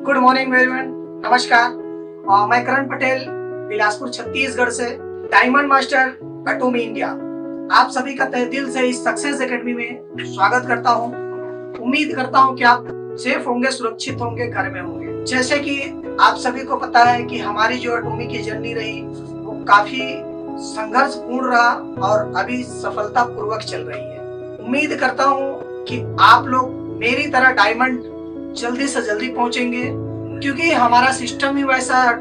Good morning everyone, नमस्कार। मैं करण पटेल, बिलासपुर छत्तीसगढ़ से डायमंड मास्टर अटोमी इंडिया। आप सभी का तहे दिल से इस सक्सेस एकेडमी में स्वागत करता हूं। उम्मीद करता हूं कि आप सेफ होंगे, सुरक्षित होंगे, घर में होंगे। जैसे कि आप सभी को पता है कि हमारी जो अटोमी की जर्नी रही वो काफी संघर्षपूर्ण रहा और अभी सफलतापूर्वक चल रही है। उम्मीद करता हूं कि आप लोग मेरी तरह डायमंड जल्दी से जल्दी पहुंचेंगे, क्योंकि हमारा सिस्टम ही वैसा है।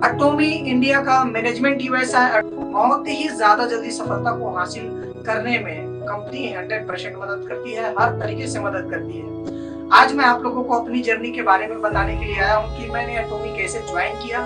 अटोमी इंडिया का मैनेजमेंट ही वैसा है। बहुत ही ज्यादा जल्दी सफलता को हासिल करने में कंपनी 100% मदद करती है, हर तरीके से मदद करती है। आज मैं आप लोगों को अपनी जर्नी के बारे में बताने के लिए आया हूँ कि मैंने अटोमी कैसे ज्वाइन किया,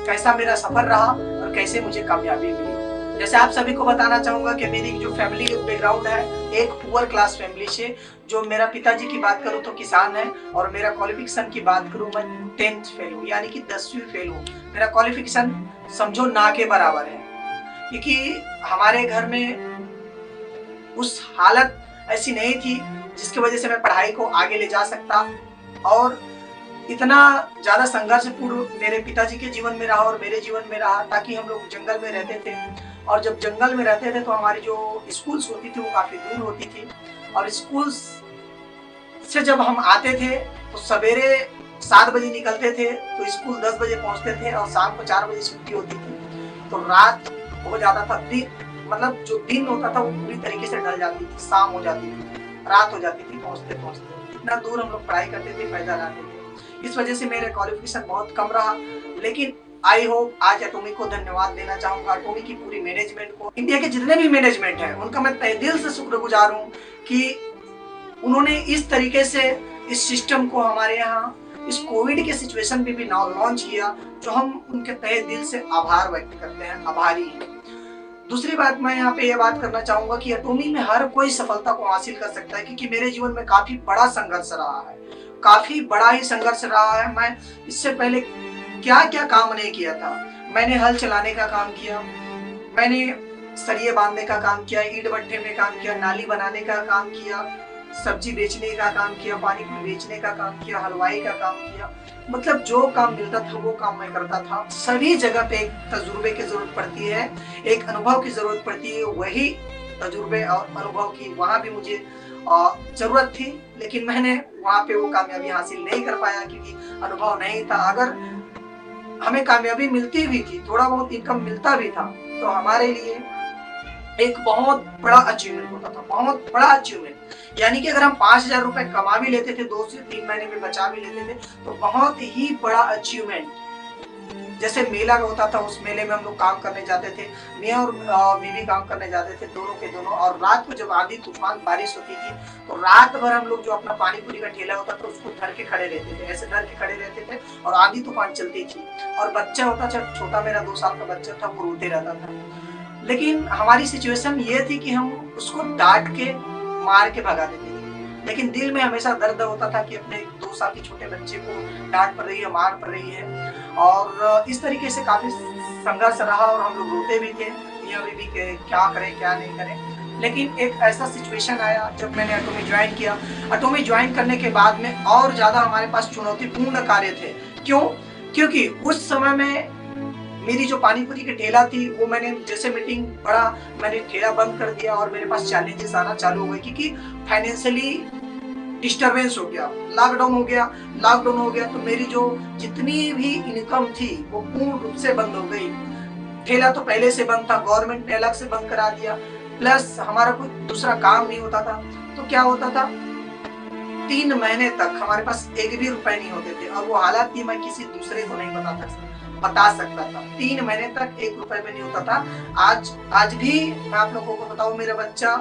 कैसा मेरा सफर रहा और कैसे मुझे कामयाबी मिली। जैसे आप सभी को बताना चाहूंगा कि मेरी जो फैमिली बैकग्राउंड है, एक पुअर क्लास फैमिली से। जो मेरा पिताजी की बात करूं तो किसान है, और मेरा क्वालिफिकेशन की बात करूं मैं 10th फेल हूं, यानी कि 10वीं फेल हूं। मेरा क्वालिफिकेशन समझो ना के बराबर है, क्योंकि हमारे घर में उस हालत ऐसी नहीं थी जिसकी वजह से मैं पढ़ाई को आगे ले जा सकता। और इतना ज्यादा संघर्षपूर्ण मेरे पिताजी के जीवन में रहा और मेरे जीवन में रहा, ताकि हम लोग जंगल में रहते थे। और जब जंगल में रहते थे तो हमारी जो स्कूल्स होती थी वो काफी दूर होती थी, और स्कूल्स से जब हम आते थे तो सवेरे 7 बजे निकलते थे तो स्कूल 10 बजे पहुंचते थे, और शाम को 4 बजे छुट्टी होती थी। तो रात हो जाता था, मतलब जो दिन होता था वो पूरी तरीके से ढल जाती थी, शाम हो जाती थी, रात हो जाती थी पहुंचते पहुंचते। इतना दूर हम लोग पढ़ाई करते थे, पैदल आते थे। इस वजह से मेरे क्वालिफिकेशन बहुत कम रहा। लेकिन आई होप आज अटोमी को धन्यवाद देना चाहूंगा, अटोमी की पूरी मैनेजमेंट को, इंडिया के जितने भी मैनेजमेंट है उनका मैं तहे दिल से शुक्रगुजार हूँ कि उन्होंने इस तरीके से इस सिस्टम को हमारे यहाँ इस कोविड के सिचुएशन में भी लॉन्च किया, जो हम उनके तहे दिल से आभार व्यक्त करते हैं, आभारी हैं। दूसरी बात मैं यहाँ पे ये बात करना चाहूंगा कि अटोमी में हर कोई सफलता को हासिल कर सकता है, क्योंकि मेरे जीवन में काफी बड़ा संघर्ष रहा है, काफी बड़ा ही संघर्ष रहा है। मैं इससे पहले क्या क्या काम नहीं किया था। मैंने हल चलाने का काम किया, मैंने सरिये बांधने का काम किया, ईंट भट्ठे में काम किया, नाली बनाने का काम किया, सब्जी बेचने का काम किया, पानी पूरी बेचने का काम किया, हलवाई का काम किया। मतलब जो काम मिलता था वो काम मैं करता था। सभी जगह पे एक तजुर्बे की जरूरत पड़ती है, एक अनुभव की जरूरत पड़ती है। वही तजुर्बे और अनुभव की वहां भी मुझे जरूरत थी, लेकिन मैंने वहां पे वो कामयाबी हासिल नहीं कर पाया, क्योंकि अनुभव नहीं था। अगर हमें कामयाबी मिलती भी थी, थोड़ा बहुत इनकम मिलता भी था, तो हमारे लिए एक बहुत बड़ा अचीवमेंट होता था, बहुत बड़ा अचीवमेंट। यानी कि अगर हम 5,000 रुपए कमा भी लेते थे, 2 से 3 महीने में बचा भी लेते थे, तो बहुत ही बड़ा अचीवमेंट। जैसे मेला होता था, उस मेले में हम लोग काम करने जाते थे, मियाँ और बीवी काम करने जाते थे, दोनों के दोनों। और रात को जब आंधी तूफान बारिश होती थी तो रात भर हम लोग जो अपना पानी पूरी का ठेला होता था उसको धर के खड़े रहते थे, ऐसे धर के खड़े रहते थे, और आंधी तूफान चलती थी। और बच्चा होता था छोटा, मेरा 2 साल का बच्चा था, वो रोते रहता था। लेकिन हमारी सिचुएशन ये थी कि हम उसको डांट के मार के भगा देते थे, लेकिन दिल में हमेशा दर्द होता था कि अपने 2 साल के छोटे बच्चे को डांट पड़ रही है, मार पड़ रही है। और इस तरीके से काफी संघर्ष रहा, और हम लोग रोते भी थे, मियां बीवी के क्या करें क्या नहीं करें। लेकिन एक ऐसा सिचुएशन आया जब मैंने अटोमी ज्वाइन किया। अटोमी ज्वाइन करने के बाद में और ज्यादा हमारे पास चुनौतीपूर्ण कार्य थे। क्यों? क्योंकि उस समय में मेरी जो पानीपुरी की ठेला थी वो मैंने जैसे मीटिंग पड़ा, मैंने ठेला बंद कर दिया, और मेरे पास चैलेंजेस आना चालू हो गए, क्योंकि फाइनेंशियली डिस्टरबेंस हो गया, लॉकडाउन हो गया। तो मेरी जो जितनी भी इनकम थी वो पूर्ण रूप से बंद हो गई। ठेला तो पहले से बंद था, गवर्नमेंट ने अलग से बंद करा दिया, प्लस हमारा कोई दूसरा काम नहीं होता था। तो क्या होता था, 3 महीने तक हमारे पास एक भी रुपए नहीं होते थे, और वो हालात थी मैं किसी दूसरे को नहीं बता सकता था। 3 महीने तक 1 रुपए में नहीं होता था। आज भी मैं आप लोगों को बताऊं, मेरा बच्चा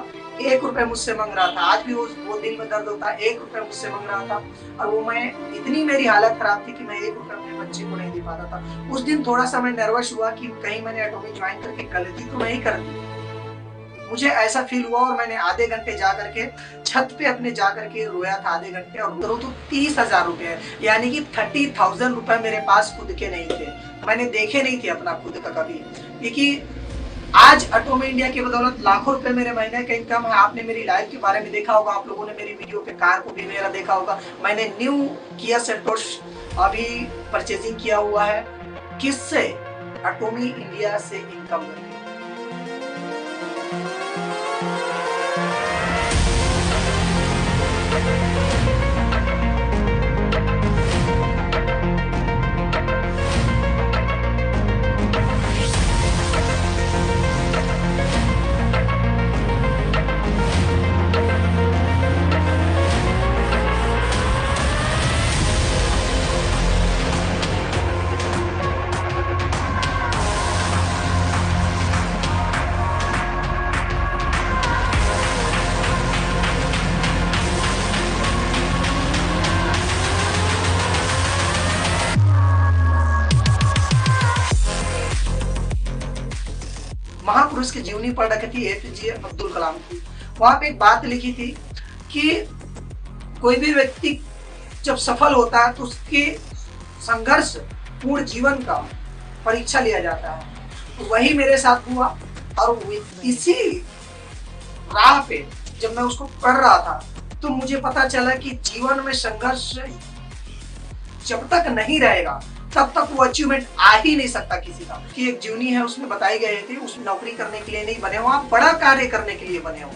1 रुपए मुझसे मांग रहा था। आज भी वो दिल में दर्द होता है, 1 रुपए मुझसे मांग रहा था, और वो मैं इतनी मेरी हालत खराब थी कि मैं 1 रुपए अपने बच्चे को नहीं दे पाता था। उस दिन थोड़ा सा मैं नर्वस हुआ कि कहीं मैंने अटोमी ज्वाइन करके गलती तो नहीं कर दी। मुझे ऐसा फील हुआ, और मैंने आधे घंटे जा करके छत पे अपने जा करके रोया था आधे घंटे। और तो 30,000 रुपए, यानी कि 30,000 रुपए मेरे पास खुद के नहीं थे। मैंने देखे नहीं थे अपना खुद का कभी, क्योंकि आज एटॉमी इंडिया की बदौलत लाखों रुपए मेरे महीने का इनकम है। आपने मेरी लाइफ के बारे में देखा होगा, आप लोगों ने मेरी वीडियो पे कार को भी मेरा देखा होगा। मैंने न्यू किया सेल्टोस अभी परचेजिंग किया हुआ है। किससे? एटॉमी इंडिया से इनकम करके। महापुरुष की जीवनी पढ़ रखी थी एपीजे अब्दुल कलाम की। वहां पे एक बात लिखी थी कि कोई भी व्यक्ति जब सफल होता है तो उसके संघर्ष पूर्ण जीवन का परीक्षा लिया जाता है। तो वही मेरे साथ हुआ और इसी राह पे जब मैं उसको पढ़ रहा था तो मुझे पता चला कि जीवन में संघर्ष जब तक नहीं रहेगा तब तक वो अचीवमेंट आ ही नहीं सकता किसी का। कि एक जीवनी है उसमें बताई गई थी, उसमें नौकरी करने के लिए नहीं बने हो आप, बड़ा कार्य करने के लिए बने हो,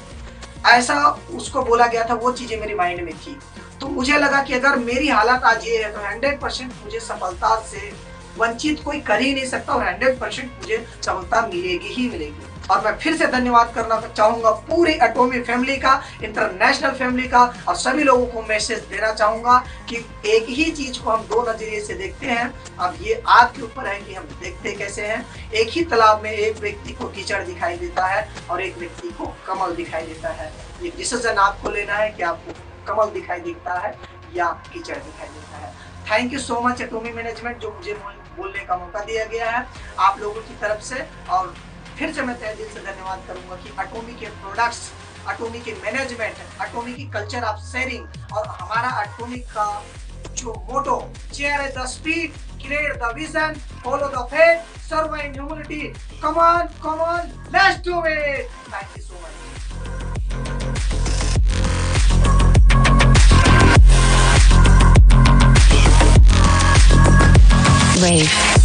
ऐसा उसको बोला गया था। वो चीजें मेरी माइंड में थी तो मुझे लगा कि अगर मेरी हालत आज ये है तो 100% मुझे सफलता से वंचित कोई कर ही नहीं सकता और 100% मुझे सफलता मिलेगी ही मिलेगी। और मैं फिर से धन्यवाद करना चाहूंगा पूरी एटॉमी फैमिली का, इंटरनेशनल फैमिली का, और सभी लोगों को मैसेज देना चाहूंगा कि एक ही चीज को हम दो नजरिए से देखते हैं। अब ये आपके ऊपर है कि हम देखते कैसे हैं। एक ही तालाब में एक व्यक्ति को कीचड़ दिखाई देता है और एक व्यक्ति को कमल दिखाई देता है। ये डिसीजन आपको लेना है कि आपको कमल दिखाई देता है या कीचड़ दिखाई देता है। Thank you so much एटॉमी management, जो मुझे बोलने का मौका दिया गया है आप लोगों की तरफ से। और फिर से मैं तहे दिल से धन्यवाद करूंगा कि एटॉमी के प्रोडक्ट्स, एटॉमी के मैनेजमेंट, एटॉमी की कल्चर ऑफ शेयरिंग और हमारा एटॉमी का जो motto share the speed, create the vision, follow the faith, serve in humanity. Come on, let's do it. Thank you so much. Rave.